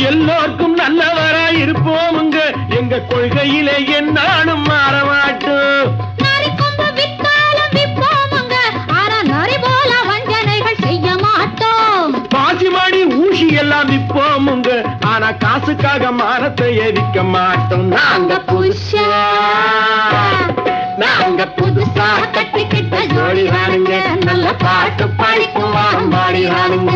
எல்லோருக்கும் நல்லவரா இருப்போமுங்க எங்க கொள்கையிலே என்னாலும் மாற மாட்டோம் பாசிமாடி ஊசி எல்லாம் விற்போமுங்க ஆனா காசுக்காக மானத்தை எரிக்க மாட்டோம் நாங்க புதுசா கட்டிக்கிட்ட ஜோடிதானுங்க நல்ல பாட்டு பாடிக்குவான் பாடிதானுங்க